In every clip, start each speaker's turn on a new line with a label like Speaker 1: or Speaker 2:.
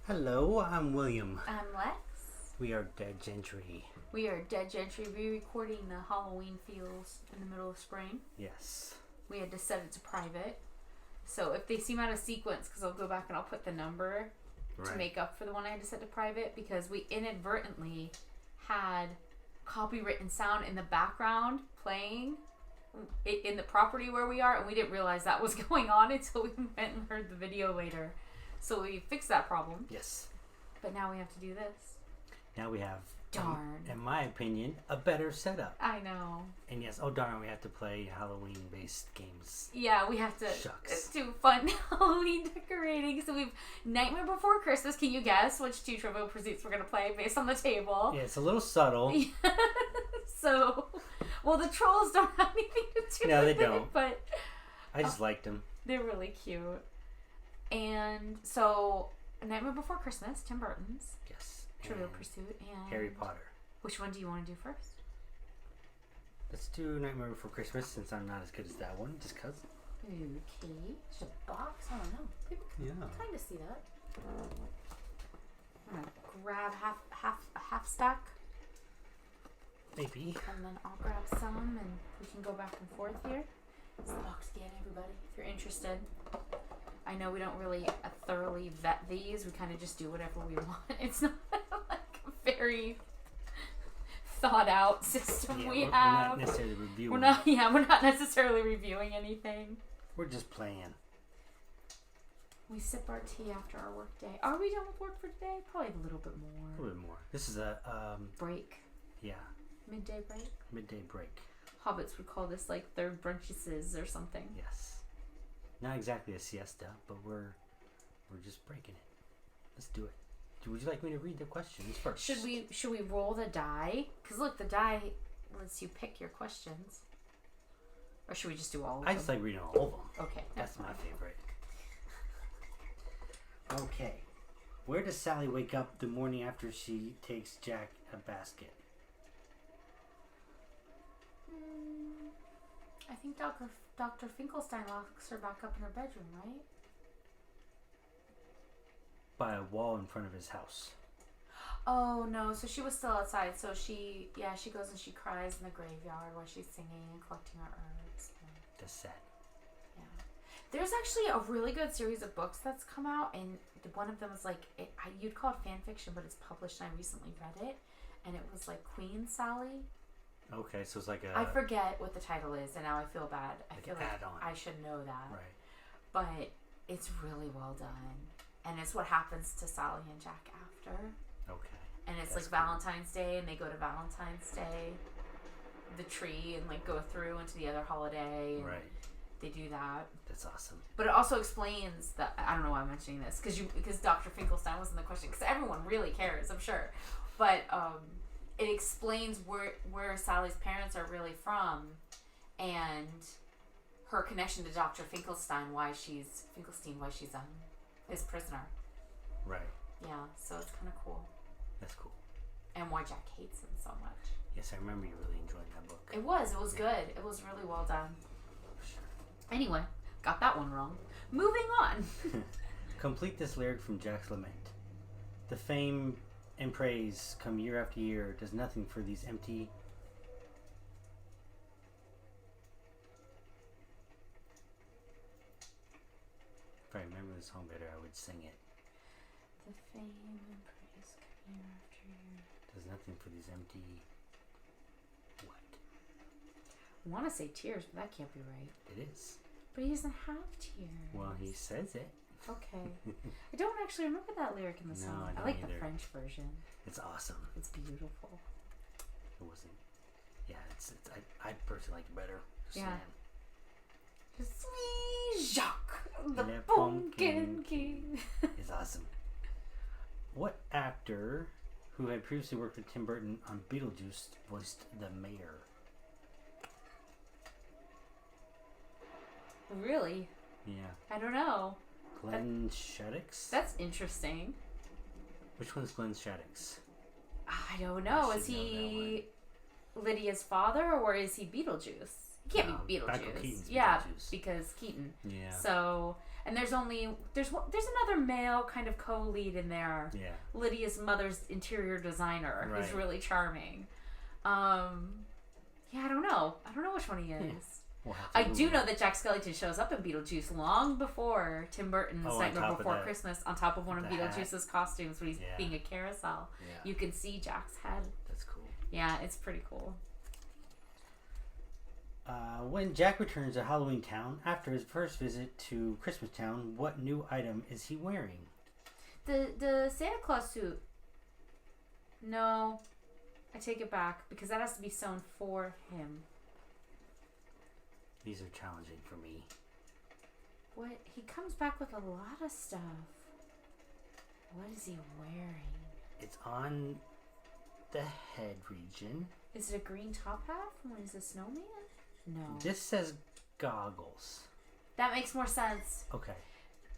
Speaker 1: Hello, I'm William.
Speaker 2: I'm Lex.
Speaker 1: We are Dead Gentry.
Speaker 2: We are Dead Gentry, re-recording the Halloween feels in the middle of spring.
Speaker 1: Yes.
Speaker 2: We had to set it to private. So if they seem out of sequence, because I'll go back and I'll put the number to make up for the one I had to set to private, because we inadvertently had copywritten sound in the background playing in the property where we are, and we didn't realize that was going on until we went and heard the video later. So we fixed that problem.
Speaker 1: Yes.
Speaker 2: But now we have to do this.
Speaker 1: Now we have,
Speaker 2: darn,
Speaker 1: in my opinion, a better setup.
Speaker 2: I know.
Speaker 1: And yes, oh darn, we have to play Halloween-based games.
Speaker 2: Yeah, we have to do fun Halloween decorating. So we've Nightmare Before Christmas. Can you guess which two Trivial Pursuits we're going to play based on the table?
Speaker 1: Yeah, it's a little subtle.
Speaker 2: So, well, the trolls don't have anything to do with it.
Speaker 1: No, they don't.
Speaker 2: But
Speaker 1: I just liked them.
Speaker 2: They're really cute. And so, Nightmare Before Christmas, Tim Burton's.
Speaker 1: Yes.
Speaker 2: Trivial Pursuit and
Speaker 1: Harry Potter.
Speaker 2: Which one do you want to do first?
Speaker 1: Let's do Nightmare Before Christmas since I'm not as good as that one, just cause.
Speaker 2: Okay. It's a box. I don't know. People can kind of see that. I'm gonna grab half stack.
Speaker 1: Maybe.
Speaker 2: And then I'll grab some and we can go back and forth here. It's the box again, everybody, if you're interested. I know we don't really thoroughly vet these. We kind of just do whatever we want. It's not like a very thought out system we have.
Speaker 1: We're not necessarily reviewing.
Speaker 2: We're not necessarily reviewing anything.
Speaker 1: We're just playing.
Speaker 2: We sip our tea after our work day. Are we done with work for today? Probably a little bit more.
Speaker 1: A little bit more. This is a
Speaker 2: break.
Speaker 1: Yeah.
Speaker 2: Midday break.
Speaker 1: Midday break.
Speaker 2: Hobbits would call this like third brunches or something.
Speaker 1: Yes. Not exactly a siesta, but we're just breaking it. Let's do it. Would you like me to read the questions first?
Speaker 2: Should we roll the die? Because look, the die lets you pick your questions. Or should we just do all of them?
Speaker 1: I just like reading all of them.
Speaker 2: Okay.
Speaker 1: That's my favorite. Okay. Where does Sally wake up the morning after she takes Jack a basket?
Speaker 2: I think Dr. Finkelstein locks her back up in her bedroom, right?
Speaker 1: By a wall in front of his house.
Speaker 2: Oh no, so she was still outside. So she goes and she cries in the graveyard while she's singing and collecting her herbs.
Speaker 1: That's sad.
Speaker 2: Yeah. There's actually a really good series of books that's come out, and one of them is like, you'd call it fan fiction, but it's published and I recently read it. And it was like Queen Sally. Okay,
Speaker 1: so it's like a...
Speaker 2: I forget what the title is, and now I feel bad. I feel like
Speaker 1: add-on.
Speaker 2: I should know that.
Speaker 1: Right.
Speaker 2: But it's really well done. And it's what happens to Sally and Jack after.
Speaker 1: Okay.
Speaker 2: And it's like Valentine's Day, and they go to Valentine's Day, the tree, and like go through into the other holiday. And
Speaker 1: right.
Speaker 2: They do that.
Speaker 1: That's awesome.
Speaker 2: But it also explains that, I don't know why I'm mentioning this, because Dr. Finkelstein was in the question, because everyone really cares, I'm sure. But, it explains where Sally's parents are really from, and her connection to Dr. Finkelstein, why she's his prisoner.
Speaker 1: Right.
Speaker 2: Yeah, so it's kind of cool.
Speaker 1: That's cool.
Speaker 2: And why Jack hates him so much.
Speaker 1: Yes, I remember you really enjoying that book.
Speaker 2: It was good. It was really well done.
Speaker 1: Sure.
Speaker 2: Anyway, got that one wrong. Moving on.
Speaker 1: Complete this lyric from Jack's Lament. The fame and praise come year after year does nothing for these empty... If I remember the song better, I would sing it.
Speaker 2: The fame and praise come year after year.
Speaker 1: Does nothing for these empty... What?
Speaker 2: I want to say tears, but that can't be right.
Speaker 1: It is.
Speaker 2: But he doesn't have tears.
Speaker 1: Well, he says it.
Speaker 2: Okay. I don't actually remember that lyric in the song.
Speaker 1: No, I don't
Speaker 2: like
Speaker 1: either.
Speaker 2: The French version.
Speaker 1: It's awesome.
Speaker 2: It's beautiful.
Speaker 1: It wasn't. Yeah, I personally like it better. Just
Speaker 2: Sweet Jacques, the
Speaker 1: Le
Speaker 2: Pumpkin King.
Speaker 1: It's awesome. What actor who had previously worked with Tim Burton on Beetlejuice voiced the mayor?
Speaker 2: Really?
Speaker 1: Yeah.
Speaker 2: I don't know.
Speaker 1: Glenn Shaddix?
Speaker 2: That's interesting.
Speaker 1: Which one's Glenn Shaddix?
Speaker 2: I don't know. Is he Lydia's father, or is he Beetlejuice? He can't be Beetlejuice.
Speaker 1: Keaton's
Speaker 2: yeah,
Speaker 1: Beetlejuice.
Speaker 2: because Keaton.
Speaker 1: Yeah.
Speaker 2: So, And there's another male kind of co-lead in there.
Speaker 1: Yeah.
Speaker 2: Lydia's mother's interior designer, who's really charming. Yeah, I don't know which one he is.
Speaker 1: Yeah. We'll
Speaker 2: I do know that Jack Skellington shows up in Beetlejuice long before Tim Burton's Nightmare Before Christmas, on top of one of Beetlejuice's costumes when he's being a carousel. Yeah. You can see Jack's head.
Speaker 1: That's cool.
Speaker 2: Yeah, it's pretty cool.
Speaker 1: When Jack returns to Halloween Town after his first visit to Christmas Town, what new item is he wearing?
Speaker 2: The Santa Claus suit. No, I take it back because that has to be sewn for him.
Speaker 1: These are challenging for me.
Speaker 2: What? He comes back with a lot of stuff. What is he wearing?
Speaker 1: It's on the head region.
Speaker 2: Is it a green top hat from when he's a snowman? No.
Speaker 1: This says goggles.
Speaker 2: That makes more sense.
Speaker 1: Okay.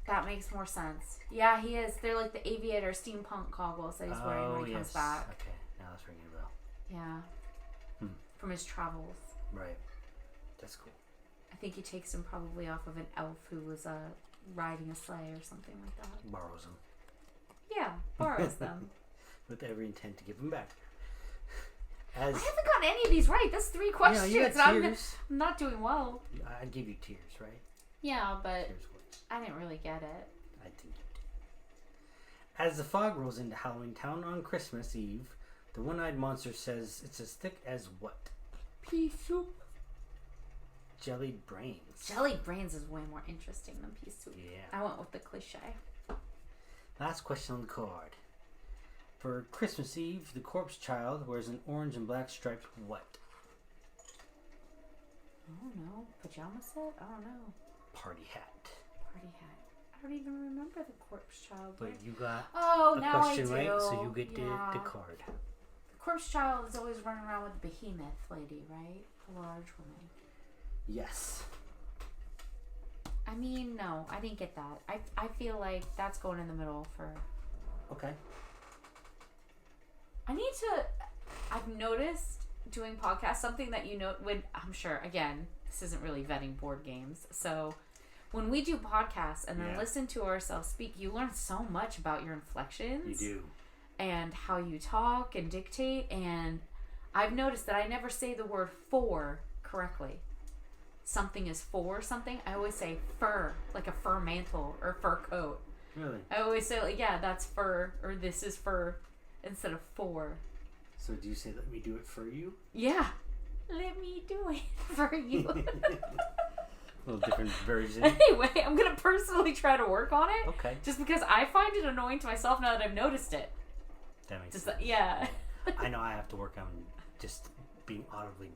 Speaker 2: That makes more sense. Yeah, he is. They're like the aviator steampunk goggles that he's wearing when he comes back.
Speaker 1: Okay, now that's ringing a bell.
Speaker 2: Yeah. From his travels.
Speaker 1: Right. That's cool.
Speaker 2: I think he takes them probably off of an elf who was riding a sleigh or something like that.
Speaker 1: Borrows them.
Speaker 2: Yeah, borrows them.
Speaker 1: With every intent to give them back.
Speaker 2: I haven't gotten any of these right. That's 3 questions.
Speaker 1: You got tears.
Speaker 2: I'm not doing well.
Speaker 1: I'd give you tears, right?
Speaker 2: Yeah, but
Speaker 1: Tears works.
Speaker 2: I didn't really get it.
Speaker 1: I think you did. As the fog rolls into Halloween Town on Christmas Eve, the one-eyed monster says it's as thick as what?
Speaker 2: Pea soup.
Speaker 1: Jellied brains.
Speaker 2: Jellied brains is way more interesting than pea soup.
Speaker 1: Yeah.
Speaker 2: I went with the cliche.
Speaker 1: Last question on the card. For Christmas Eve, the corpse child wears an orange and black striped what?
Speaker 2: I don't know. Pajama set? I don't know.
Speaker 1: Party hat.
Speaker 2: Party hat. I don't even remember the corpse child.
Speaker 1: But you got
Speaker 2: a
Speaker 1: now question
Speaker 2: I do.
Speaker 1: right, so you get the card.
Speaker 2: The corpse child is always running around with the behemoth lady, right? A large woman.
Speaker 1: Yes.
Speaker 2: I mean, no, I didn't get that. I feel like that's going in the middle for...
Speaker 1: Okay.
Speaker 2: I've noticed doing podcasts, something that when, I'm sure, again, this isn't really vetting board games. So when we do podcasts and then listen to ourselves speak, you learn so much about your inflections.
Speaker 1: You do.
Speaker 2: And how you talk and dictate. And I've noticed that I never say the word for correctly. Something is for something. I always say fur, like a fur mantle or fur coat.
Speaker 1: Really?
Speaker 2: I always say, like, yeah, that's fur, or this is fur, instead of for.
Speaker 1: So do you say, let me do it for you?
Speaker 2: Yeah. Let me do it for you.
Speaker 1: A little different version.
Speaker 2: Anyway, I'm going to personally try to work on it.
Speaker 1: Okay.
Speaker 2: Just because I find it annoying to myself now that I've noticed it.
Speaker 1: That makes
Speaker 2: just
Speaker 1: sense.
Speaker 2: Yeah.
Speaker 1: I know I have to work on just being audibly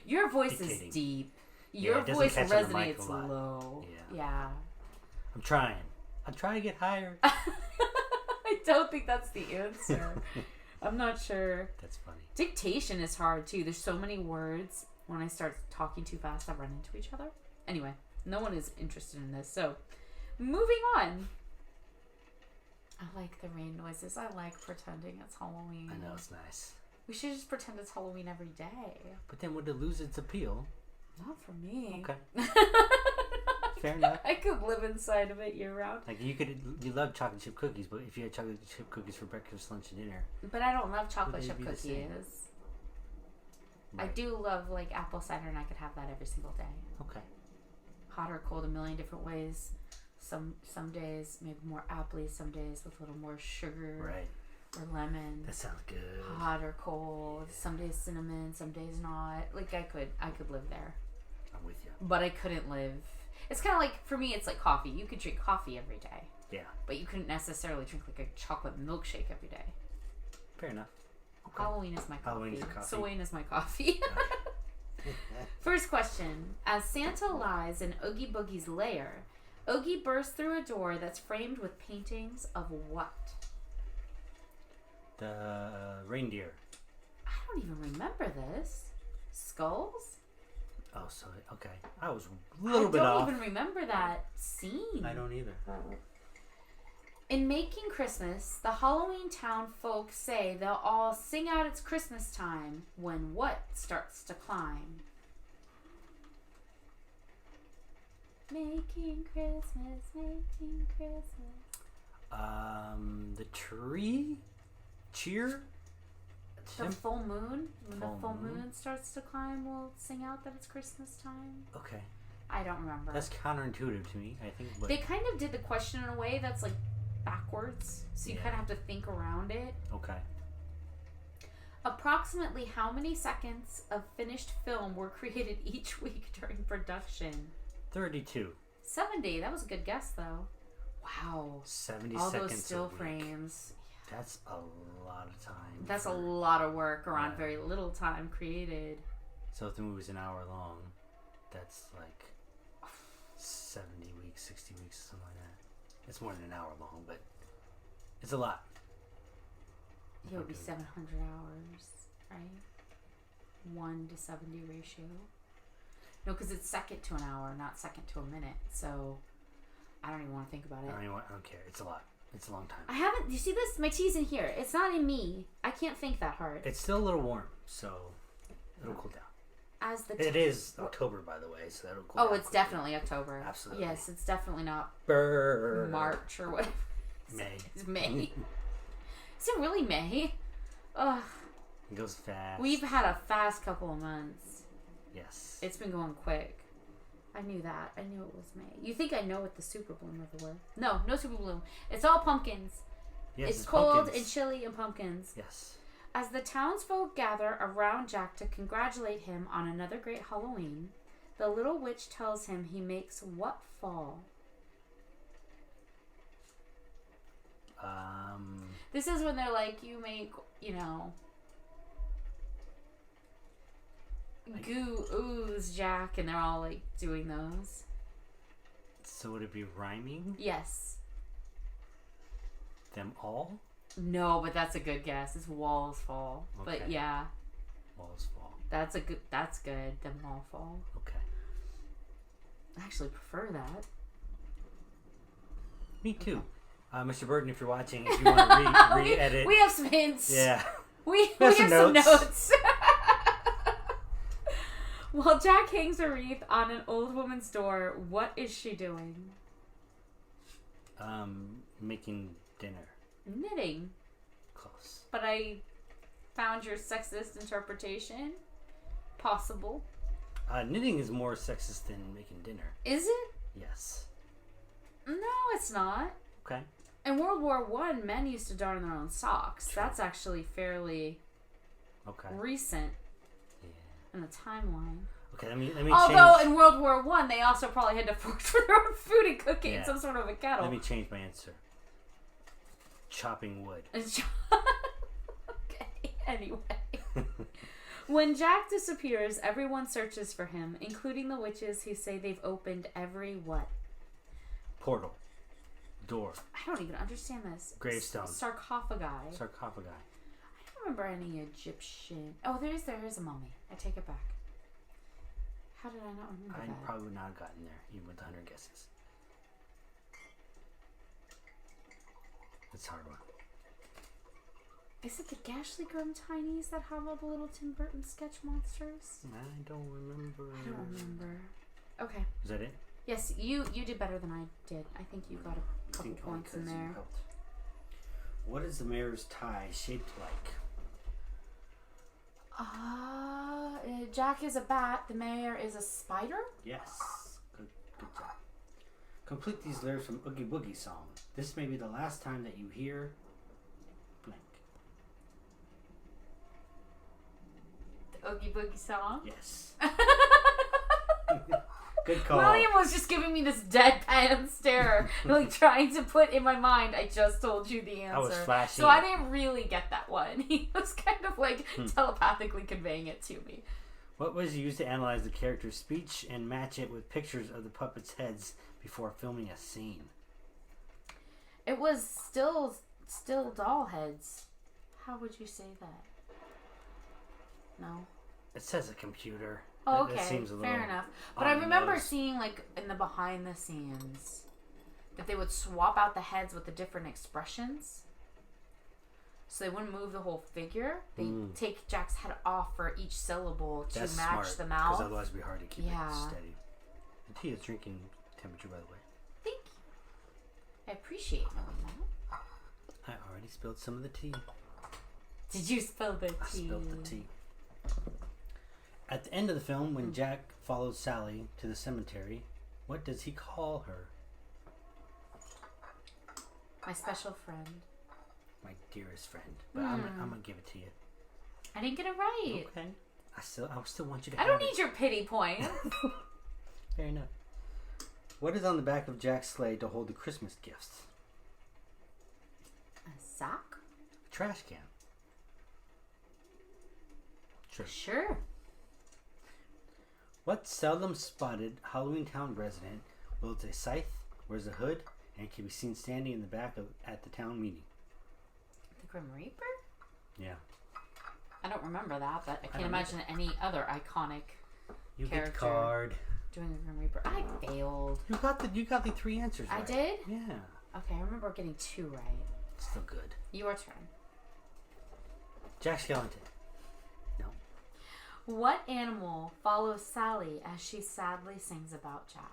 Speaker 2: Your voice
Speaker 1: dictating.
Speaker 2: Is deep. Your voice resonates low. Yeah.
Speaker 1: I'm trying. I'm trying to get higher.
Speaker 2: I don't think that's the answer. I'm not sure.
Speaker 1: That's funny.
Speaker 2: Dictation is hard too. There's so many words. When I start talking too fast, I run into each other. Anyway, no one is interested in this. So, moving on. I like the rain noises. I like pretending it's Halloween.
Speaker 1: I know, it's nice.
Speaker 2: We should just pretend it's Halloween every day.
Speaker 1: But then would it lose its appeal?
Speaker 2: Not for me.
Speaker 1: Okay. Fair enough.
Speaker 2: I could live inside of it year round.
Speaker 1: Like you love chocolate chip cookies, but if you had chocolate chip cookies for breakfast, lunch, and dinner.
Speaker 2: But I don't love chocolate chip cookies.
Speaker 1: Right.
Speaker 2: I do love like apple cider, and I could have that every single day.
Speaker 1: Okay.
Speaker 2: Hot or cold, a million different ways. Some days maybe more apple-y, some days with a little more sugar.
Speaker 1: Right.
Speaker 2: Or lemon.
Speaker 1: That sounds good.
Speaker 2: Hot or cold. Some days cinnamon, some days not. Like I could live there.
Speaker 1: I'm with you.
Speaker 2: But I couldn't live. It's kind of like, for me, it's like coffee. You could drink coffee every day.
Speaker 1: Yeah.
Speaker 2: But you couldn't necessarily drink like a chocolate milkshake every day.
Speaker 1: Fair enough. Okay.
Speaker 2: Halloween is my coffee.
Speaker 1: Halloween is coffee.
Speaker 2: Halloween is my coffee. First question. As Santa lies in Oogie Boogie's lair, Oogie bursts through a door that's framed with paintings of what?
Speaker 1: The reindeer.
Speaker 2: I don't even remember this. Skulls?
Speaker 1: Oh, so, okay. I was a little bit off.
Speaker 2: I don't even remember that scene.
Speaker 1: I don't either.
Speaker 2: In Making Christmas, the Halloween Town folk say they'll all sing out it's Christmas time when what starts to climb? Making Christmas, making Christmas.
Speaker 1: The tree cheer.
Speaker 2: The full moon. When the full
Speaker 1: moon
Speaker 2: moon starts to climb, we'll sing out that it's Christmas time.
Speaker 1: Okay.
Speaker 2: I don't remember.
Speaker 1: That's counterintuitive to me, I think. But
Speaker 2: they kind of did the question in a way that's like backwards, so you kind of have to think around it.
Speaker 1: Okay.
Speaker 2: Approximately how many seconds of finished film were created each week during production?
Speaker 1: 32.
Speaker 2: 70. That was a good guess, though. Wow.
Speaker 1: 70
Speaker 2: all
Speaker 1: seconds
Speaker 2: those still
Speaker 1: a week.
Speaker 2: frames.
Speaker 1: That's a lot of time.
Speaker 2: That's a lot of work around very little time created.
Speaker 1: So if the movie's an hour long, that's like 70 weeks, 60 weeks, something like that. It's more than an hour long, but it's a lot.
Speaker 2: It would be 700 hours, right? 1 to 70 ratio. No, because it's second to an hour, not second to a minute. So I don't even want to think about it.
Speaker 1: I don't care. It's a lot. It's a long time.
Speaker 2: I haven't. You see this? My tea's in here. It's not in me. I can't think that hard.
Speaker 1: It's still a little warm, so it'll cool down.
Speaker 2: As the
Speaker 1: it is October, by the way, so that'll cool down.
Speaker 2: Oh, it's quickly. Definitely October.
Speaker 1: Absolutely.
Speaker 2: Yes, it's definitely not March or whatever.
Speaker 1: May.
Speaker 2: It's May. Is it really May? Ugh.
Speaker 1: It goes fast.
Speaker 2: We've had a fast couple of months.
Speaker 1: Yes.
Speaker 2: It's been going quick. I knew that. I knew it was May. You think I know what the super bloom of the word? No super bloom. It's all pumpkins.
Speaker 1: Yes,
Speaker 2: it's cold
Speaker 1: pumpkins.
Speaker 2: and chilly and pumpkins.
Speaker 1: Yes.
Speaker 2: As the townsfolk gather around Jack to congratulate him on another great Halloween, the little witch tells him he makes what fall? This is when they're like, you make, goo ooze Jack, and they're all like doing those.
Speaker 1: So would it be rhyming?
Speaker 2: Yes.
Speaker 1: Them all?
Speaker 2: No, but that's a good guess. It's walls fall. Okay. But yeah.
Speaker 1: Walls fall.
Speaker 2: That's good. Them all fall.
Speaker 1: Okay.
Speaker 2: I actually prefer that.
Speaker 1: Me too. Okay. Mr. Burton, if you're watching, if you want to re-edit.
Speaker 2: we have some hints.
Speaker 1: Yeah.
Speaker 2: We have some notes. While Jack hangs a wreath on an old woman's door, what is she doing?
Speaker 1: Making dinner.
Speaker 2: Knitting.
Speaker 1: Close.
Speaker 2: But I found your sexist interpretation. Possible.
Speaker 1: Knitting is more sexist than making dinner.
Speaker 2: Is it?
Speaker 1: Yes.
Speaker 2: No, it's not.
Speaker 1: Okay.
Speaker 2: In World War I, men used to darn their own socks.
Speaker 1: True.
Speaker 2: That's actually fairly recent in the timeline.
Speaker 1: Okay, let me
Speaker 2: Although
Speaker 1: change.
Speaker 2: In World War I, they also probably had to forage for their own food and cook it in some sort of a kettle.
Speaker 1: Let me change my answer. Chopping wood.
Speaker 2: Okay, anyway. When Jack disappears, everyone searches for him, including the witches who say they've opened every what?
Speaker 1: Portal. Door.
Speaker 2: I don't even understand this.
Speaker 1: Gravestone.
Speaker 2: Sarcophagi.
Speaker 1: I
Speaker 2: don't remember any Egyptian. Oh, there is a mummy. I take it back. How did I not remember that?
Speaker 1: I probably would not have gotten there, even with 100 guesses. It's a hard one.
Speaker 2: Is it the Gashly Grim Tinies that have all the little Tim Burton sketch monsters?
Speaker 1: I don't remember.
Speaker 2: Okay.
Speaker 1: Is that it?
Speaker 2: Yes, you did better than I did. I think you got a couple points in there.
Speaker 1: What is the mayor's tie shaped like?
Speaker 2: Jack is a bat. The mayor is a spider?
Speaker 1: Yes. Good job. Complete these lyrics from Oogie Boogie song. This may be the last time that you hear blank.
Speaker 2: The Oogie Boogie song?
Speaker 1: Yes. Good call.
Speaker 2: William was just giving me this deadpan stare, like trying to put in my mind, I just told you the answer.
Speaker 1: I was flashing.
Speaker 2: So I didn't really get that one. He was kind of like telepathically conveying it to me.
Speaker 1: What was used to analyze the character's speech and match it with pictures of the puppets' heads before filming a scene?
Speaker 2: It was still doll heads. How would you say that? No.
Speaker 1: It says a computer.
Speaker 2: Oh, okay.
Speaker 1: That seems a little
Speaker 2: fair enough. But I remember seeing, like, in the behind the scenes, that they would swap out the heads with the different expressions. So they wouldn't move the whole figure. They take Jack's head off for each syllable to match the mouth.
Speaker 1: Because otherwise it'd be hard to keep it steady. The tea is drinking temperature, by the way.
Speaker 2: Thank you. I appreciate knowing that.
Speaker 1: I already spilled some of the tea.
Speaker 2: Did you spill the tea?
Speaker 1: I spilled the tea. At the end of the film, when Jack follows Sally to the cemetery, what does he call her?
Speaker 2: My special friend.
Speaker 1: My dearest friend. But I'm gonna give it to you.
Speaker 2: I didn't get it right.
Speaker 1: Okay. I still want you to.
Speaker 2: I don't need your pity point.
Speaker 1: Fair enough. What is on the back of Jack's sleigh to hold the Christmas gifts?
Speaker 2: A sock?
Speaker 1: Trash can.
Speaker 2: Sure.
Speaker 1: What seldom spotted Halloween Town resident wields a scythe, wears a hood, and can be seen standing in the back at the town meeting?
Speaker 2: The Grim Reaper?
Speaker 1: Yeah.
Speaker 2: I don't remember that, but I can't imagine any other iconic character
Speaker 1: get the card.
Speaker 2: doing the Grim Reaper. I failed.
Speaker 1: You got the 3 answers right.
Speaker 2: I did?
Speaker 1: Yeah.
Speaker 2: Okay, I remember getting 2 right.
Speaker 1: Still good.
Speaker 2: Your turn.
Speaker 1: Jack Skellington. No.
Speaker 2: What animal follows Sally as she sadly sings about Jack?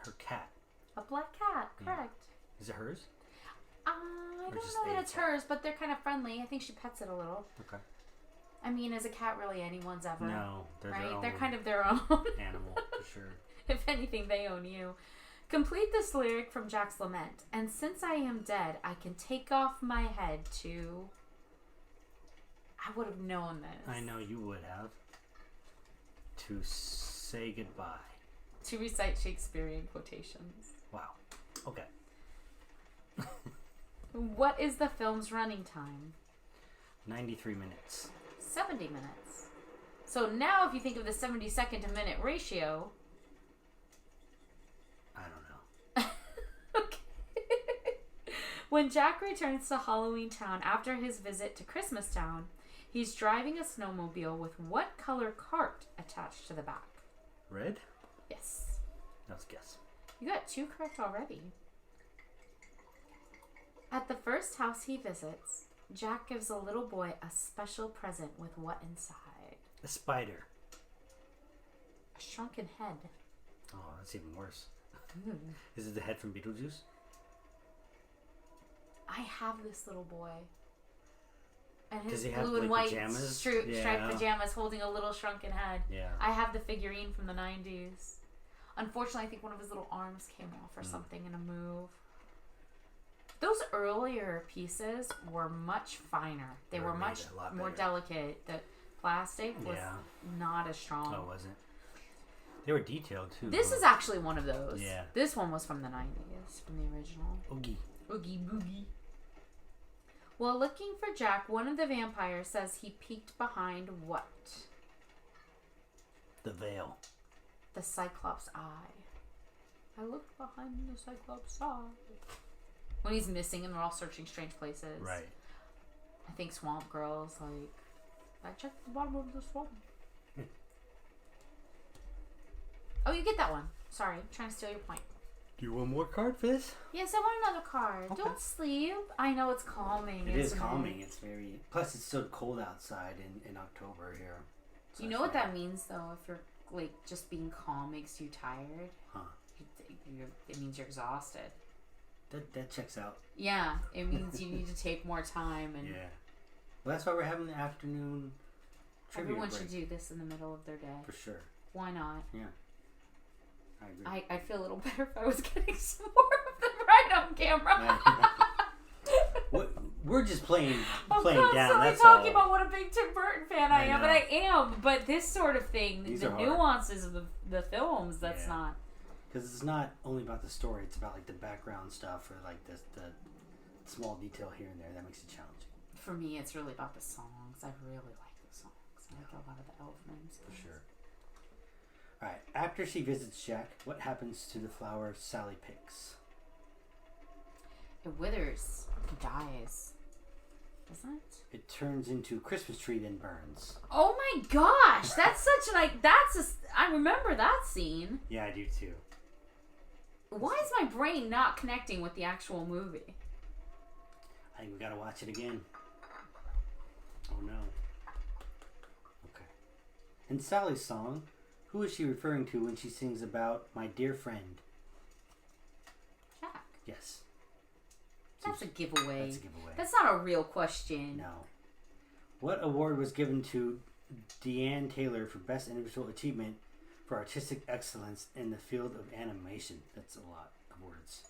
Speaker 1: Her cat.
Speaker 2: A black cat, correct.
Speaker 1: Yeah. Is it hers?
Speaker 2: I don't know that it's hers, but they're kind of friendly. I think she pets it a little.
Speaker 1: Okay.
Speaker 2: I mean, is a cat really anyone's ever?
Speaker 1: No, they're
Speaker 2: right?
Speaker 1: their own.
Speaker 2: They're kind of their own
Speaker 1: animal, for sure.
Speaker 2: If anything, they own you. Complete this lyric from Jack's Lament. And since I am dead, I can take off my head to... I would have known this.
Speaker 1: I know you would have. To say goodbye.
Speaker 2: To recite Shakespearean quotations.
Speaker 1: Wow. Okay.
Speaker 2: What is the film's running time?
Speaker 1: 93 minutes.
Speaker 2: 70 minutes. So now if you think of the 70-second to minute ratio...
Speaker 1: I don't know.
Speaker 2: Okay. When Jack returns to Halloween Town after his visit to Christmas Town, he's driving a snowmobile with what color cart attached to the back?
Speaker 1: Red?
Speaker 2: Yes.
Speaker 1: Let's guess.
Speaker 2: You got 2 correct already. At the first house he visits, Jack gives a little boy a special present with what inside?
Speaker 1: A spider.
Speaker 2: A shrunken head.
Speaker 1: Oh, that's even worse. Is it the head from Beetlejuice?
Speaker 2: I have this little boy. And his
Speaker 1: Does he have,
Speaker 2: blue and white
Speaker 1: pajamas?
Speaker 2: striped pajamas holding a little shrunken head.
Speaker 1: Yeah.
Speaker 2: I have the figurine from the 90s. Unfortunately, I think one of his little arms came off or something in a move. Those earlier pieces were much finer. They were much more delicate. The plastic was not as strong.
Speaker 1: Oh, was it? They were detailed too.
Speaker 2: This is actually one of those.
Speaker 1: Yeah.
Speaker 2: This one was from the 90s, from the original.
Speaker 1: Oogie.
Speaker 2: Oogie Boogie. While looking for Jack, one of the vampires says he peeked behind what?
Speaker 1: The veil.
Speaker 2: The Cyclops' eye. I looked behind the Cyclops' eye. When he's missing and they're all searching strange places.
Speaker 1: Right.
Speaker 2: I think Swamp Girl's like, I checked the bottom of the swamp. Oh, you get that one. Sorry, I'm trying to steal your point.
Speaker 1: Do you want more card for this?
Speaker 2: Yes, I want another card. Okay. Don't sleep. I know it's calming.
Speaker 1: It is calming. It's very... Plus, it's so cold outside in October here. So
Speaker 2: you know what that means, though? If you're, like, just being calm makes you tired.
Speaker 1: Huh.
Speaker 2: It means you're exhausted.
Speaker 1: That checks out.
Speaker 2: Yeah. It means you need to take more time. And
Speaker 1: yeah. Well, that's why we're having the afternoon trivia
Speaker 2: Everyone
Speaker 1: break.
Speaker 2: should do this in the middle of their day.
Speaker 1: For sure.
Speaker 2: Why not?
Speaker 1: Yeah. I agree.
Speaker 2: I'd feel a little better if I was getting some more of them right on camera.
Speaker 1: We're just playing
Speaker 2: I'm
Speaker 1: down. That's
Speaker 2: talking
Speaker 1: all.
Speaker 2: about what a big Tim Burton fan I am, and I am. But this sort of thing,
Speaker 1: These
Speaker 2: the
Speaker 1: are hard.
Speaker 2: nuances of the films, that's not.
Speaker 1: Because it's not only about the story; it's about like the background stuff or like the small detail here and there that makes it challenging.
Speaker 2: For me, it's really about the songs. I really like the songs. I like a lot of the elements.
Speaker 1: For sure. All right. After she visits Jack, what happens to the flower Sally picks?
Speaker 2: It withers. It dies. Doesn't it?
Speaker 1: It turns into a Christmas tree, then burns.
Speaker 2: Oh my gosh! That's such I remember that scene.
Speaker 1: Yeah, I do too.
Speaker 2: Why is my brain not connecting with the actual movie?
Speaker 1: I think we gotta watch it again. Oh no. Okay. In Sally's song, Who is she referring to when she sings about my dear friend?
Speaker 2: Jack.
Speaker 1: Yes.
Speaker 2: That's a giveaway.
Speaker 1: That's a giveaway.
Speaker 2: That's not a real question.
Speaker 1: No. What award was given to Deanne Taylor for Best Individual Achievement for Artistic Excellence in the field of animation? That's a lot of words.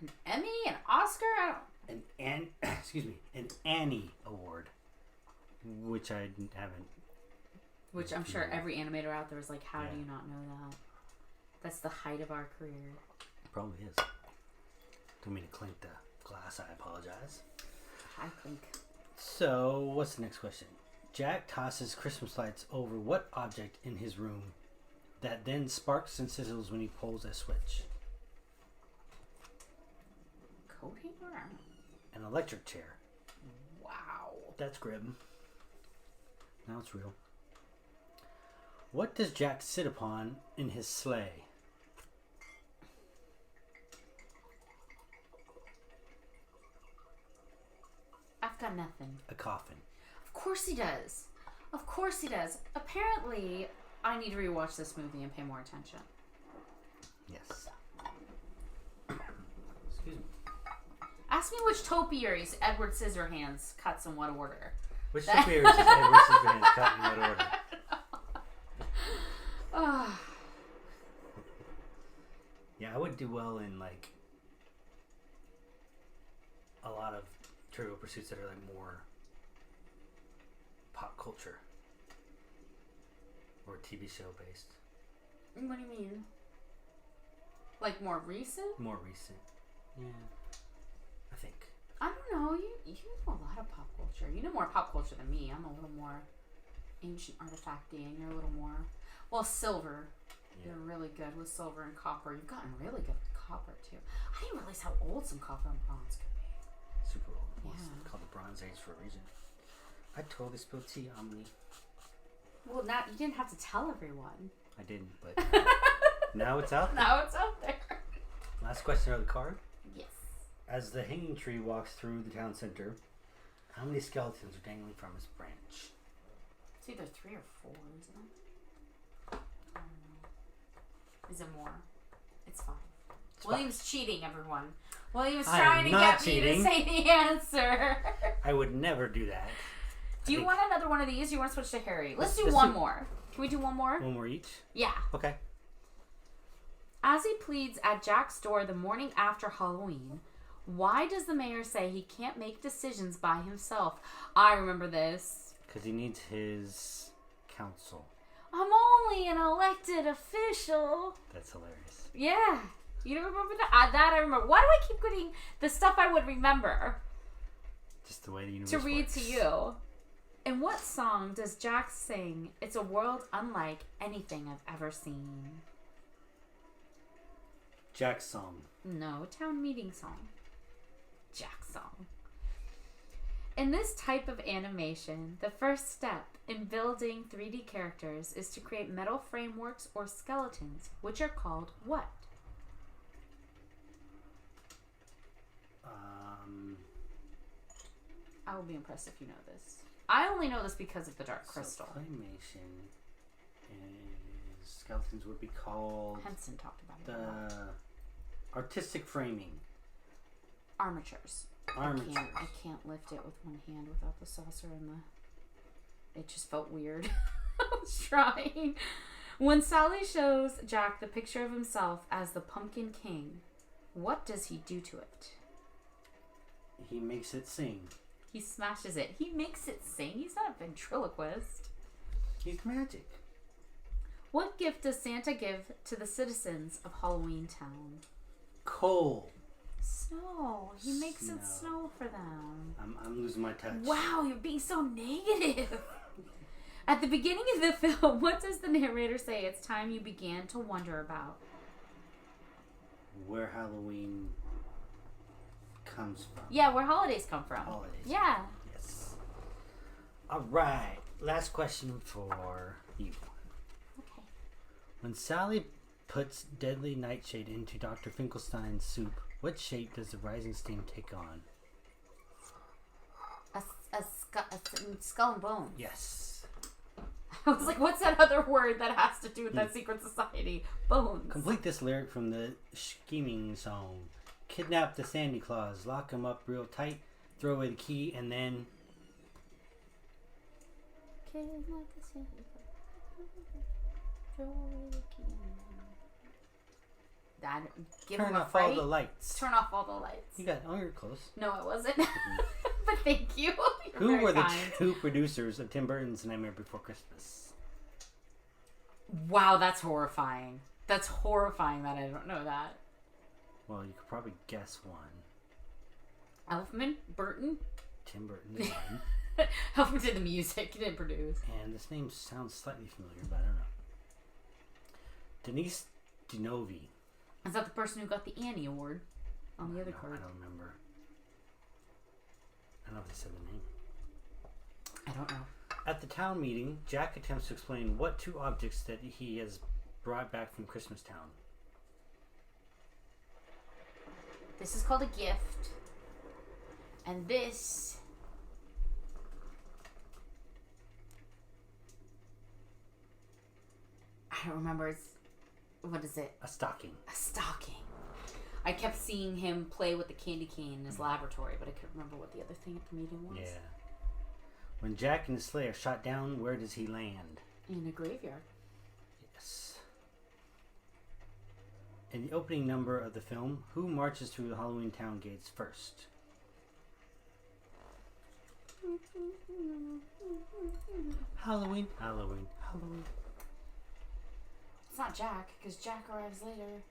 Speaker 2: An Emmy? An Oscar? I don't...
Speaker 1: An Annie Award, which I haven't.
Speaker 2: Which I'm sure every animator out there is like, how do you not know that? That's the height of our career.
Speaker 1: It probably is. Don't mean to clink the glass. I apologize.
Speaker 2: I think.
Speaker 1: So, what's the next question? Jack tosses Christmas lights over what object in his room that then sparks and sizzles when he pulls a switch?
Speaker 2: Coat hanger?
Speaker 1: An electric chair.
Speaker 2: Wow.
Speaker 1: That's grim. Now it's real. What does Jack sit upon in his sleigh?
Speaker 2: I've got nothing.
Speaker 1: A coffin.
Speaker 2: Of course he does. Of course he does. Apparently, I need to rewatch this movie and pay more attention.
Speaker 1: Yes. Excuse me.
Speaker 2: Ask me which topiaries Edward Scissorhands cuts in what order.
Speaker 1: Which topiaries is Edward Scissorhands cut in what order? Yeah, I would do well in like a lot of Trivial Pursuits that are like more pop culture or TV show based.
Speaker 2: What do you mean? Like more recent?
Speaker 1: More recent. Yeah. I think.
Speaker 2: I don't know. You know a lot of pop culture. You know more pop culture than me. I'm a little more ancient artifacty and you're a little more... Well, silver. Yeah. You're really good with silver and copper. You've gotten really good with copper, too. I didn't realize how old some copper and bronze could be.
Speaker 1: Super old.
Speaker 2: Yeah.
Speaker 1: It's called the Bronze Age for a reason. I totally spilled tea on me.
Speaker 2: Well, now you didn't have to tell everyone.
Speaker 1: I didn't, but now it's out there.
Speaker 2: Now it's out there.
Speaker 1: Last question of the card.
Speaker 2: Yes.
Speaker 1: As the hanging tree walks through the town center, how many skeletons are dangling from its branch?
Speaker 2: It's either 3 or 4, isn't it? I don't know. Is it more? It's 5. William's cheating, everyone. William's trying to get me to say the answer.
Speaker 1: I would never do that.
Speaker 2: Do you want another one of these? Or you want to switch to Harry? Let's do one more. Can we do one more?
Speaker 1: One more each?
Speaker 2: Yeah.
Speaker 1: Okay.
Speaker 2: As he pleads at Jack's door the morning after Halloween, why does the mayor say he can't make decisions by himself? I remember this.
Speaker 1: Because he needs his council.
Speaker 2: I'm only an elected official.
Speaker 1: That's hilarious.
Speaker 2: Yeah. You don't remember that? That I remember. Why do I keep getting the stuff I would remember?
Speaker 1: Just the way the universe
Speaker 2: to read
Speaker 1: works.
Speaker 2: to you. In what song does Jack sing, "It's a world unlike anything I've ever seen"?
Speaker 1: Jack's song.
Speaker 2: No, town meeting song. Jack's song. In this type of animation, the first step in building 3D characters is to create metal frameworks or skeletons, which are called what? I will be impressed if you know this. I only know this because of the Dark Crystal.
Speaker 1: So claymation is... Skeletons would be called...
Speaker 2: Henson talked about it.
Speaker 1: The artistic framing.
Speaker 2: Armatures.
Speaker 1: Armatures.
Speaker 2: I can't lift it with one hand without the saucer and the... It just felt weird. I was trying. When Sally shows Jack the picture of himself as the Pumpkin King, what does he do to it?
Speaker 1: He makes it sing.
Speaker 2: He smashes it. He makes it sing. He's not a ventriloquist.
Speaker 1: He's magic.
Speaker 2: What gift does Santa give to the citizens of Halloween Town?
Speaker 1: Coal.
Speaker 2: Snow. He makes it snow for them.
Speaker 1: I'm losing my touch.
Speaker 2: Wow, you're being so negative. At the beginning of the film, what does the narrator say it's time you began to wonder about?
Speaker 1: Where Halloween comes from.
Speaker 2: Yeah, where holidays come from.
Speaker 1: Holidays.
Speaker 2: Yeah.
Speaker 1: Yes. All right. Last question for you.
Speaker 2: Okay.
Speaker 1: When Sally puts deadly nightshade into Dr. Finkelstein's soup, what shape does the rising steam take on?
Speaker 2: A skull and bones.
Speaker 1: Yes.
Speaker 2: I was like, what's that other word that has to do with that secret society? Bones.
Speaker 1: Complete this lyric from the scheming song. Kidnap the Sandy Claus, lock him up real tight, throw away the key, and then...
Speaker 2: Kidnap the Sandy Claus, throw away the key.
Speaker 1: Turn off all the lights.
Speaker 2: Turn off all the lights.
Speaker 1: You got... Oh, you're close.
Speaker 2: No, I wasn't. But thank you.
Speaker 1: Who were the two producers of Tim Burton's Nightmare Before Christmas?
Speaker 2: Wow, that's horrifying. That's horrifying that I don't know that.
Speaker 1: Well, you could probably guess one.
Speaker 2: Elfman? Burton?
Speaker 1: Tim Burton is one.
Speaker 2: Elfman did the music. He didn't produce.
Speaker 1: And this name sounds slightly familiar, but I don't know. Denise Denovi.
Speaker 2: Is that the person who got the Annie Award on the other card?
Speaker 1: I don't remember. I don't know if they said the name.
Speaker 2: I don't know.
Speaker 1: At the town meeting, Jack attempts to explain what two objects that he has brought back from Christmas Town.
Speaker 2: This is called a gift. And this... I don't remember. What is it?
Speaker 1: A stocking.
Speaker 2: A stocking. I kept seeing him play with the candy cane in his laboratory, but I couldn't remember what the other thing at the meeting was.
Speaker 1: Yeah. When Jack and his sleigh are shot down, where does he land?
Speaker 2: In a graveyard.
Speaker 1: Yes. In the opening number of the film, who marches through the Halloween town gates first? Halloween, Halloween, Halloween.
Speaker 2: It's not Jack, because Jack arrives later.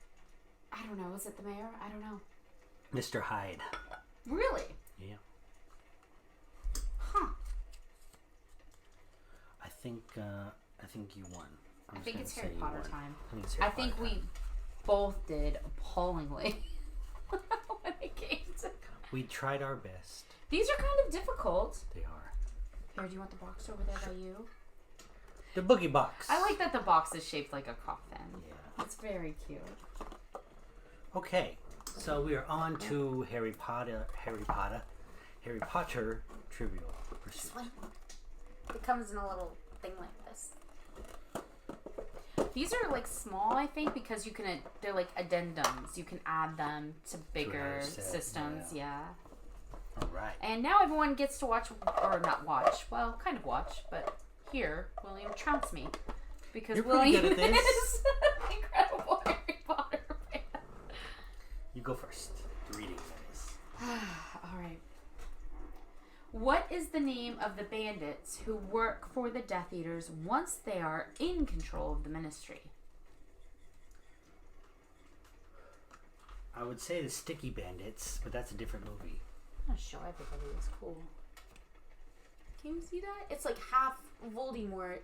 Speaker 2: I don't know. Is it the mayor? I don't know.
Speaker 1: Mr. Hyde.
Speaker 2: Really?
Speaker 1: Yeah.
Speaker 2: Huh.
Speaker 1: I think you won.
Speaker 2: I think it's Harry Potter time.
Speaker 1: I think
Speaker 2: we both did appallingly when it came to...
Speaker 1: We tried our best.
Speaker 2: These are kind of difficult.
Speaker 1: They are.
Speaker 2: Here, do you want the box over there by you?
Speaker 1: The boogie box.
Speaker 2: I like that the box is shaped like a coffin.
Speaker 1: Yeah.
Speaker 2: It's very cute.
Speaker 1: Okay, so we are on to Harry Potter Trivial Pursuit.
Speaker 2: It comes in a little thing like this. These are like small, I think, because you can. They're like addendums. You can add them to bigger systems. Yeah.
Speaker 1: All right.
Speaker 2: And now everyone gets to watch, or not watch. Well, kind of watch, but here William trumps me because
Speaker 1: You're
Speaker 2: William
Speaker 1: pretty good at this.
Speaker 2: is an incredible Harry Potter fan.
Speaker 1: You go first. The reading phase.
Speaker 2: All right. What is the name of the bandits who work for the Death Eaters once they are in control of the Ministry?
Speaker 1: I would say the Sticky Bandits, but that's a different movie.
Speaker 2: I'm gonna show everybody this cool. Can you see that? It's like half Voldemort,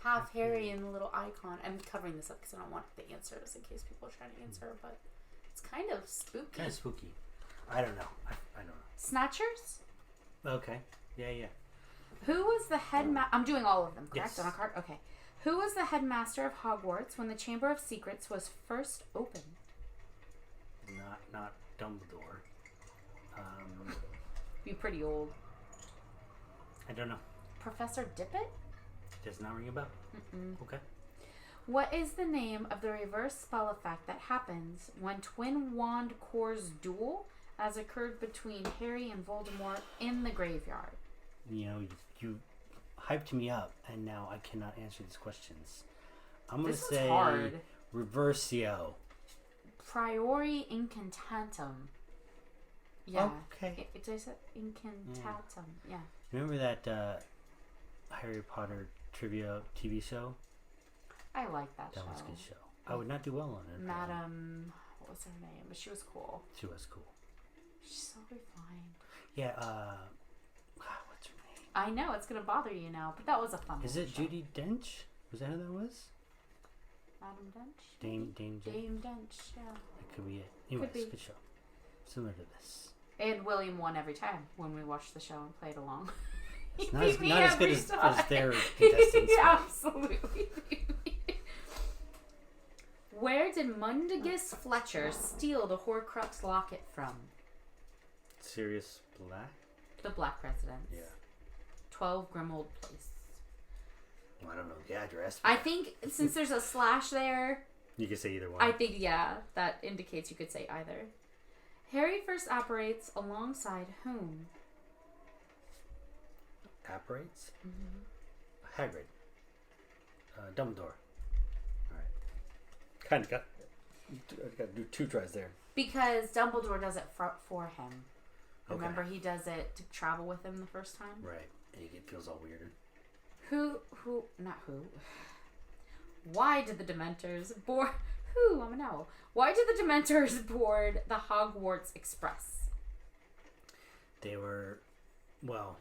Speaker 2: half Harry, and a little icon. I'm covering this up because I don't want the answers in case people are trying to answer, but it's kind of spooky.
Speaker 1: Kind of spooky. I don't know. I don't know.
Speaker 2: Snatchers?
Speaker 1: Okay. Yeah.
Speaker 2: Who was the headmaster? I'm doing all of them, correct?
Speaker 1: Yes.
Speaker 2: On a card? Okay. Who was the headmaster of Hogwarts when the Chamber of Secrets was first opened?
Speaker 1: Not Dumbledore.
Speaker 2: Be pretty old.
Speaker 1: I don't know.
Speaker 2: Professor Dippet?
Speaker 1: Does not ring a bell. Okay.
Speaker 2: What is the name of the reverse spell effect that happens when twin wand cores duel, as occurred between Harry and Voldemort in the graveyard?
Speaker 1: You know, you hyped me up, and now I cannot answer these questions. I'm going to say
Speaker 2: hard.
Speaker 1: Reversio.
Speaker 2: Priori incantatum. Yeah.
Speaker 1: Okay.
Speaker 2: Did I say incantatum? Yeah.
Speaker 1: Remember that Harry Potter trivia TV show?
Speaker 2: I like that show.
Speaker 1: That was a good show. I would not do well on it.
Speaker 2: Madam, what was her name? But she was cool.
Speaker 1: She was cool.
Speaker 2: She's so refined.
Speaker 1: Yeah, what's her name?
Speaker 2: I know, it's going to bother you now, but that was a fun one.
Speaker 1: Is it show. Judi Dench? Was that who that was?
Speaker 2: Madam Dench?
Speaker 1: Dame
Speaker 2: Dench, yeah.
Speaker 1: That could be it. Anyways,
Speaker 2: could be.
Speaker 1: good show. Similar to this.
Speaker 2: And William won every time when we watched the show and played along.
Speaker 1: It's not as good as their contestants.
Speaker 2: Absolutely. Where did Mundungus Fletcher steal the Horcrux locket from?
Speaker 1: Sirius Black?
Speaker 2: The Black Residence.
Speaker 1: Yeah.
Speaker 2: 12 Grimold Place.
Speaker 1: Well, I don't know the address.
Speaker 2: I think since there's a slash there...
Speaker 1: You could say either one.
Speaker 2: I think, yeah, that indicates you could say either. Harry first operates alongside whom?
Speaker 1: Operates? Mm-hmm. Hagrid. Dumbledore. Alright. Kind of got to do 2 tries there.
Speaker 2: Because Dumbledore does it for him.
Speaker 1: Okay.
Speaker 2: Remember, he does it to travel with him the first time?
Speaker 1: Right. And it feels all weirder.
Speaker 2: Not who. Why did the Dementors board... I'm gonna know. Why did the Dementors board the Hogwarts Express?
Speaker 1: They were, well,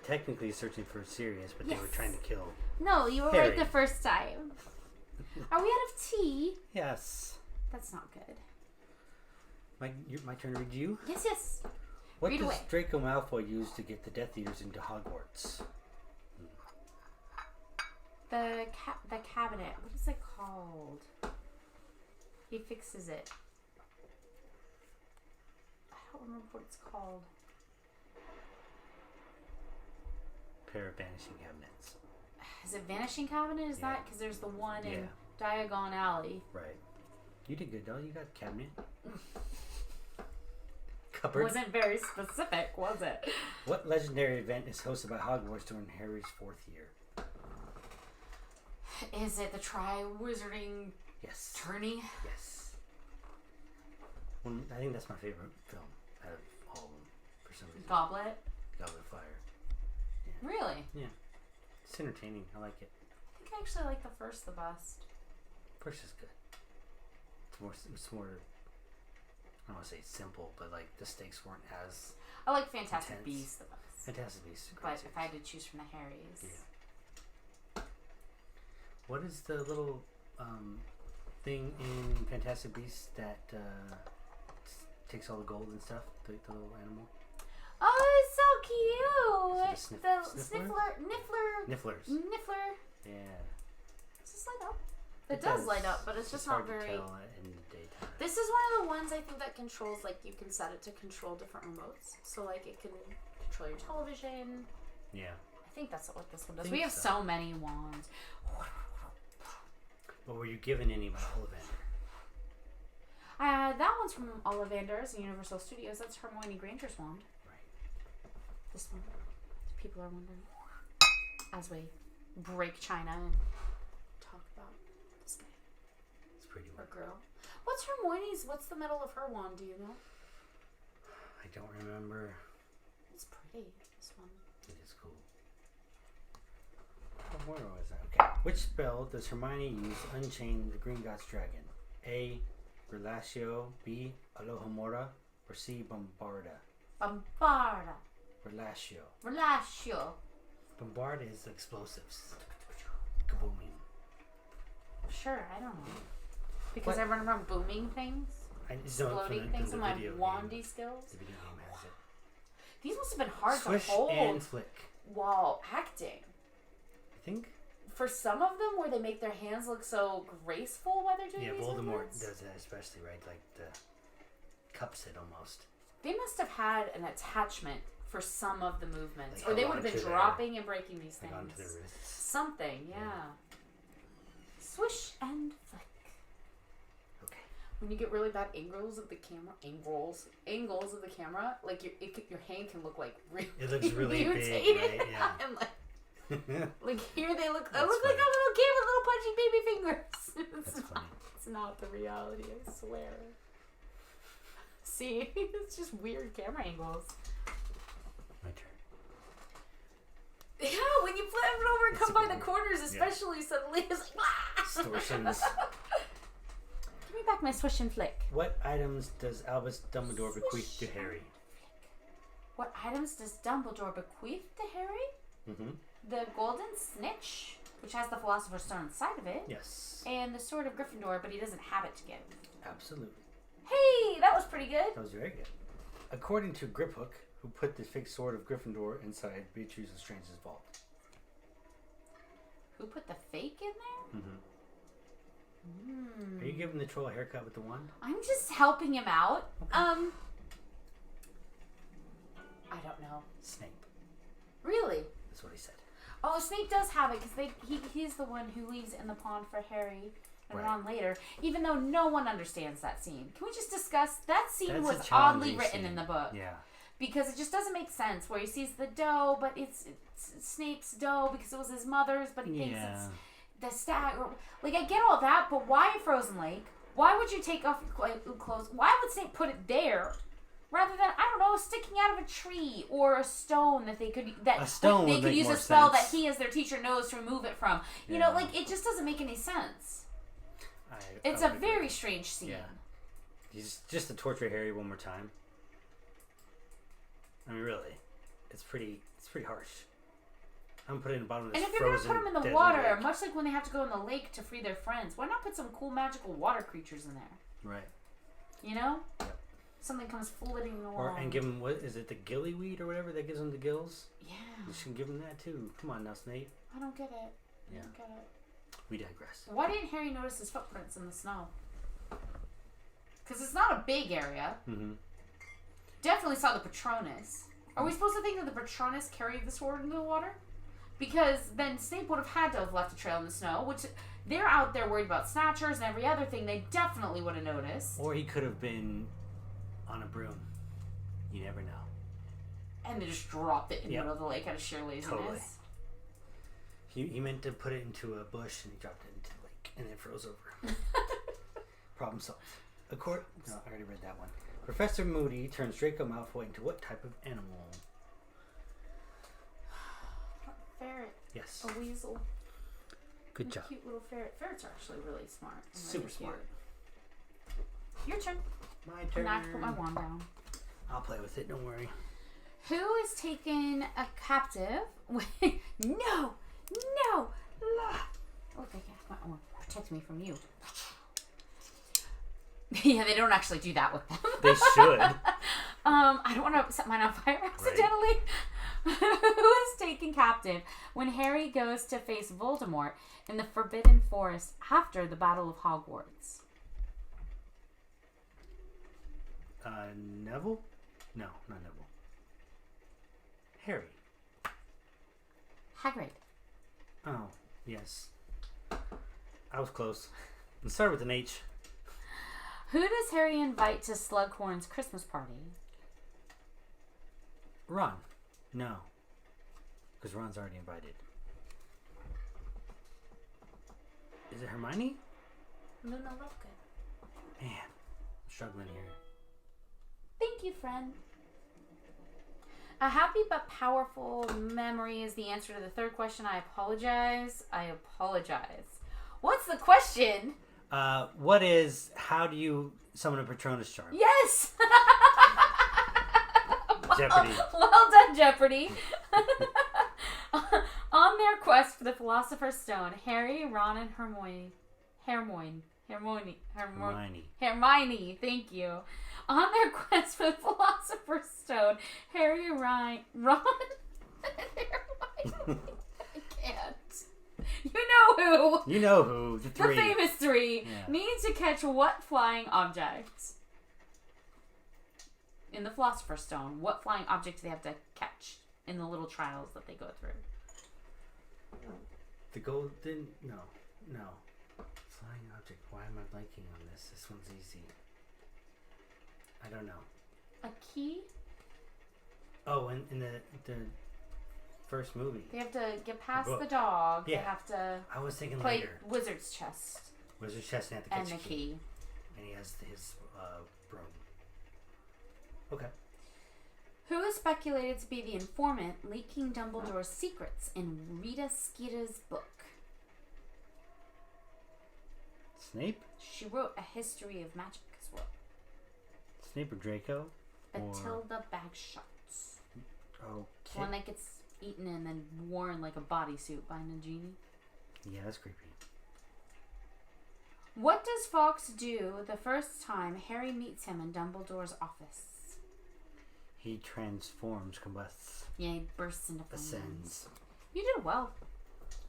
Speaker 1: technically searching for Sirius, but they were trying to kill
Speaker 2: No, you were
Speaker 1: Harry.
Speaker 2: right the first time. Are we out of tea?
Speaker 1: Yes.
Speaker 2: That's not good.
Speaker 1: My turn to read you?
Speaker 2: Yes.
Speaker 1: What
Speaker 2: Read
Speaker 1: does
Speaker 2: away.
Speaker 1: Draco Malfoy use to get the Death Eaters into Hogwarts?
Speaker 2: The cabinet. What is it called? He fixes it. I don't remember what it's called.
Speaker 1: Pair of vanishing cabinets.
Speaker 2: Is it Vanishing Cabinet? Is that? Because there's the one in Diagon Alley.
Speaker 1: Right. You did good, though. You got a cabinet. Cupboard.
Speaker 2: Wasn't very specific, was it?
Speaker 1: What legendary event is hosted by Hogwarts during Harry's 4th year?
Speaker 2: Is it the Tri-Wizarding Tourney?
Speaker 1: Yes. Well, I think that's my favorite film out of all of them, for some reason.
Speaker 2: Goblet?
Speaker 1: Goblet of Fire. Yeah.
Speaker 2: Really?
Speaker 1: Yeah. It's entertaining. I like it.
Speaker 2: I think I actually like the first the best.
Speaker 1: First is good. It's more I don't want to say simple, but like the stakes weren't as
Speaker 2: I like Fantastic
Speaker 1: intense.
Speaker 2: Beasts the best.
Speaker 1: Fantastic Beasts.
Speaker 2: But if I had to choose from the Harrys.
Speaker 1: Yeah. What is the little thing in Fantastic Beasts that takes all the gold and stuff? The little animal?
Speaker 2: Oh, it's so cute!
Speaker 1: Nifflers.
Speaker 2: Niffler.
Speaker 1: Yeah.
Speaker 2: Does this light up? It does light up, but it's just not very...
Speaker 1: hard to tell in the daytime.
Speaker 2: This is one of the ones I think that controls, like, you can set it to control different remotes. So, like, it can control your television.
Speaker 1: Yeah.
Speaker 2: I think that's what this one does. We have so many wands.
Speaker 1: But were you given any by Ollivander?
Speaker 2: That one's from Ollivander's and Universal Studios. That's Hermione Granger's wand.
Speaker 1: Right.
Speaker 2: This one. People are wondering. As we break China and talk about this guy.
Speaker 1: It's pretty
Speaker 2: Or
Speaker 1: weird.
Speaker 2: girl. What's the middle of her wand, do you know?
Speaker 1: I don't remember.
Speaker 2: It's pretty, this one.
Speaker 1: It is cool. Oh, where was that? Okay. Which spell does Hermione use to unchain the Gringotts dragon? A. Relatio. B. Alohomora. Or C. Bombarda.
Speaker 2: Bombarda.
Speaker 1: Relatio. Bombarda is explosives. Kabooming.
Speaker 2: Sure, I don't know. Because I run around booming things, exploding things, and my wandy skills.
Speaker 1: The video game has it.
Speaker 2: These must have been hard
Speaker 1: Swish
Speaker 2: to hold
Speaker 1: and flick.
Speaker 2: while acting.
Speaker 1: I think.
Speaker 2: For some of them, where they make their hands look so graceful while they're doing these
Speaker 1: Voldemort
Speaker 2: movements.
Speaker 1: does that especially, right? Like the cups it almost.
Speaker 2: They must have had an attachment for some of the movements,
Speaker 1: Like
Speaker 2: or they would have been dropping and breaking these
Speaker 1: like
Speaker 2: things.
Speaker 1: onto their wrists.
Speaker 2: Something, yeah. Swish and flick.
Speaker 1: Okay.
Speaker 2: When you get really bad angles of the camera, angles of the camera, like your hand can look like really.
Speaker 1: It looks really
Speaker 2: mutated.
Speaker 1: big, right? Yeah.
Speaker 2: And like here they look. I
Speaker 1: That's
Speaker 2: look like
Speaker 1: funny.
Speaker 2: a little kid with little punchy baby fingers.
Speaker 1: That's funny.
Speaker 2: It's not the reality. I swear. See, it's just weird camera angles.
Speaker 1: My turn.
Speaker 2: Yeah, when you flip it over and come by the corners, especially suddenly, it's like
Speaker 1: Distortions.
Speaker 2: Give me back my swish and flick.
Speaker 1: What items does Albus Dumbledore bequeath to Harry?
Speaker 2: What items does Dumbledore bequeath to Harry?
Speaker 1: Mm-hmm.
Speaker 2: The Golden Snitch, which has the Philosopher's Stone inside of it.
Speaker 1: Yes.
Speaker 2: And the Sword of Gryffindor, but he doesn't have it to give.
Speaker 1: Absolutely.
Speaker 2: Hey, that was pretty good.
Speaker 1: That was very good. According to Griphook, who put the fake sword of Gryffindor inside Beatrice Lestrange's vault.
Speaker 2: Who put the fake in there?
Speaker 1: Mm-hmm. Are you giving the troll a haircut with the wand?
Speaker 2: I'm just helping him out.
Speaker 1: Okay.
Speaker 2: I don't know.
Speaker 1: Snape.
Speaker 2: Really?
Speaker 1: That's what he said.
Speaker 2: Oh, Snape does have it because he's the one who leaves it in the pond for Harry and Ron later. Even though no one understands that scene. Can we just discuss that scene was oddly written in the book?
Speaker 1: Yeah.
Speaker 2: Because it just doesn't make sense where he sees the doe, but it's Snape's doe because it was his mother's, but he thinks it's the stag. Like, I get all that, but why Frozen Lake? Why would you take off your clothes? Why would Snape put it there? Rather than, I don't know, sticking out of a tree or a stone that they could use a spell that he as their teacher knows to remove it from. You know, like, it just doesn't make any sense. It's a very strange scene. Yeah.
Speaker 1: He's just to torture Harry one more time. I mean, really, it's pretty harsh. I'm putting the bottom of this
Speaker 2: frozen. And if you're gonna put them in the water, lake. Much like when they have to go in the lake to free their friends, why not put some cool magical water creatures in there?
Speaker 1: Right.
Speaker 2: You know?
Speaker 1: Yep.
Speaker 2: Something comes flitting along.
Speaker 1: And give them, what is it, the gillyweed or whatever that gives them the gills?
Speaker 2: Yeah.
Speaker 1: You should give them that too. Come on now, Snape.
Speaker 2: I don't get it.
Speaker 1: Yeah.
Speaker 2: I don't get it.
Speaker 1: We digress.
Speaker 2: Why didn't Harry notice his footprints in the snow? Because it's not a big area.
Speaker 1: Mm-hmm.
Speaker 2: Definitely saw the Patronus. Are we supposed to think that the Patronus carried the sword into the water? Because then Snape would have had to have left a trail in the snow, which they're out there worried about snatchers and every other thing. They definitely would have noticed.
Speaker 1: Or he could have been on a broom. You never know.
Speaker 2: And they just dropped it in the middle of the lake out of sheer laziness.
Speaker 1: Totally. He meant to put it into a bush and he dropped it into the lake and it froze over. Problem solved. No, I already read that one. Professor Moody turns Draco Malfoy into what type of animal?
Speaker 2: Ferret.
Speaker 1: Yes.
Speaker 2: A weasel.
Speaker 1: Good job.
Speaker 2: Cute little ferret. Ferrets are actually really smart.
Speaker 1: Super smart.
Speaker 2: Your turn.
Speaker 1: My turn.
Speaker 2: I'm not to put my wand down.
Speaker 1: I'll play with it. Don't worry.
Speaker 2: Who is taken a captive? No. Oh, they protect me from you. Yeah, they don't actually do that with them.
Speaker 1: They should.
Speaker 2: I don't want to set mine on fire accidentally. Right. Who is taken captive when Harry goes to face Voldemort in the Forbidden Forest after the Battle of Hogwarts?
Speaker 1: Neville? No, not Neville. Harry.
Speaker 2: Hagrid.
Speaker 1: Oh, yes. I was close. Let's start with an H.
Speaker 2: Who does Harry invite to Slughorn's Christmas party?
Speaker 1: Ron. No. Because Ron's already invited. Is it Hermione?
Speaker 2: Luna Lovegood.
Speaker 1: Man, I'm struggling here.
Speaker 2: Thank you, friend. A happy but powerful memory is the answer to the third question. I apologize. What's the question?
Speaker 1: How do you summon a Patronus charm?
Speaker 2: Yes!
Speaker 1: Jeopardy.
Speaker 2: Well done, Jeopardy. On their quest for the Philosopher's Stone, Harry, Ron, and Hermione, thank you. On their quest for the Philosopher's Stone, Harry, Ron, and Hermione. I can't. You know who.
Speaker 1: The three.
Speaker 2: The famous three. Yeah. Need to catch what flying object? In the Philosopher's Stone, what flying object do they have to catch in the little trials that they go through?
Speaker 1: The golden... No. Flying object. Why am I blanking on this? This one's easy. I don't know.
Speaker 2: A key?
Speaker 1: Oh, in the first movie.
Speaker 2: They have to get past the dog.
Speaker 1: Yeah.
Speaker 2: They have to
Speaker 1: I was thinking
Speaker 2: play
Speaker 1: later.
Speaker 2: Wizard's Chest.
Speaker 1: Wizard's Chest and have to catch
Speaker 2: the key.
Speaker 1: And he has his broom. Okay.
Speaker 2: Who is speculated to be the informant leaking Dumbledore's secrets in Rita Skeeter's book?
Speaker 1: Snape?
Speaker 2: She wrote a history of magic as well.
Speaker 1: Snape or Draco?
Speaker 2: Bathilda Bagshot.
Speaker 1: Okay.
Speaker 2: One that gets eaten and then worn like a bodysuit by Nagini.
Speaker 1: Yeah, that's creepy.
Speaker 2: What does Fawkes do the first time Harry meets him in Dumbledore's office?
Speaker 1: He transforms, combusts.
Speaker 2: Yeah, he bursts into flames.
Speaker 1: Ascends.
Speaker 2: You did well.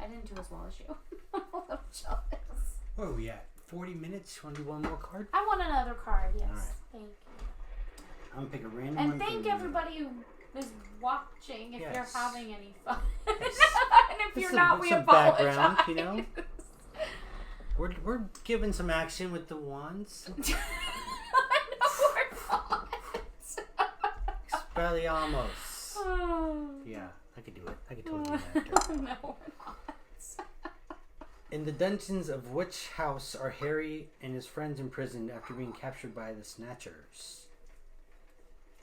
Speaker 2: I didn't do as well as you. I'm a little jealous.
Speaker 1: Where are we at? 40 minutes? You want to do one more card?
Speaker 2: I want another card, yes.
Speaker 1: All right.
Speaker 2: Thank you.
Speaker 1: I'm going to pick a random
Speaker 2: and
Speaker 1: one.
Speaker 2: And thank everybody who is watching if you're having any fun.
Speaker 1: Yes.
Speaker 2: if you're not, we apologize.
Speaker 1: Background, you know. We're giving some action with the wands.
Speaker 2: No, we're not.
Speaker 1: Expelliarmus. Yeah, I could do it. I could totally do that.
Speaker 2: No, we're not.
Speaker 1: In the dungeons of which house are Harry and his friends imprisoned after being captured by the Snatchers?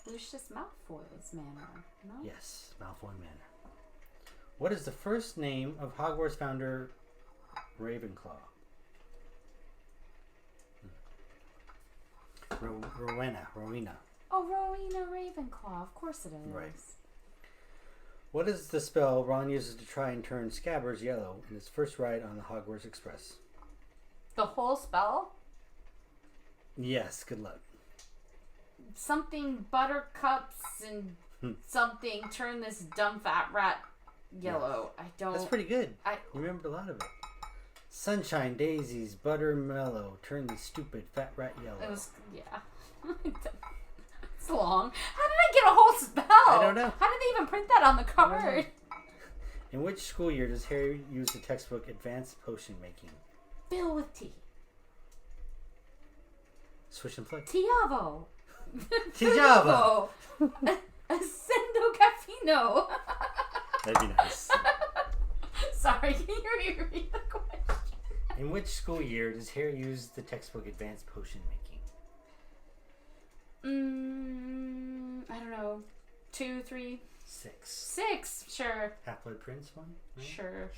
Speaker 2: Lucius Malfoy's manor, no?
Speaker 1: Yes, Malfoy Manor. What is the first name of Hogwarts founder Ravenclaw? Rowena.
Speaker 2: Oh, Rowena Ravenclaw. Of course it is.
Speaker 1: Right. What is the spell Ron uses to try and turn Scabbers yellow in his first ride on the Hogwarts Express?
Speaker 2: The whole spell?
Speaker 1: Yes, good luck.
Speaker 2: Something buttercups and something turn this dumb fat rat yellow. Yes. I don't...
Speaker 1: That's pretty good. You remembered a lot of it. Sunshine, daisies, butter, mellow. Turn the stupid fat rat yellow.
Speaker 2: It was... Yeah. It's long. How did I get a whole spell?
Speaker 1: I don't know.
Speaker 2: How did they even print that on the card?
Speaker 1: In which school year does Harry use the textbook Advanced Potion Making?
Speaker 2: Fill with tea.
Speaker 1: Swish and flick.
Speaker 2: Tiavo.
Speaker 1: Tiavo.
Speaker 2: Ascendo Caffino.
Speaker 1: That'd be nice.
Speaker 2: Sorry, can you read the question?
Speaker 1: In which school year does Harry use the textbook Advanced Potion Making?
Speaker 2: I don't know. 2, 3,
Speaker 1: 6.
Speaker 2: 6, sure.
Speaker 1: Half-Blood Prince one? Right?
Speaker 2: Sure.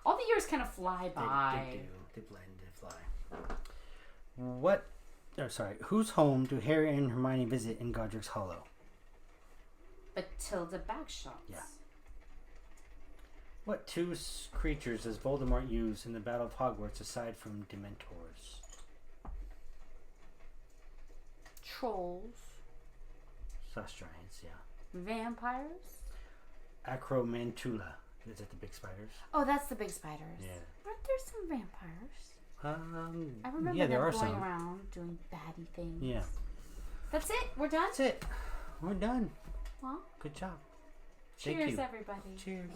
Speaker 2: All the years kind of fly by.
Speaker 1: They do. They blend, they fly. Whose home do Harry and Hermione visit in Godric's Hollow?
Speaker 2: Bathilda Bagshot.
Speaker 1: Yeah. What two creatures does Voldemort use in the Battle of Hogwarts aside from Dementors?
Speaker 2: Trolls.
Speaker 1: Slash giants, yeah.
Speaker 2: Vampires.
Speaker 1: Acromantula. Is that the big spiders?
Speaker 2: Oh, that's the big spiders.
Speaker 1: Yeah.
Speaker 2: Aren't there some vampires?
Speaker 1: I
Speaker 2: remember them going around doing baddie things.
Speaker 1: Yeah.
Speaker 2: That's it? We're done?
Speaker 1: That's it. We're done.
Speaker 2: Well,
Speaker 1: good job.
Speaker 2: Cheers, everybody.
Speaker 1: Cheers.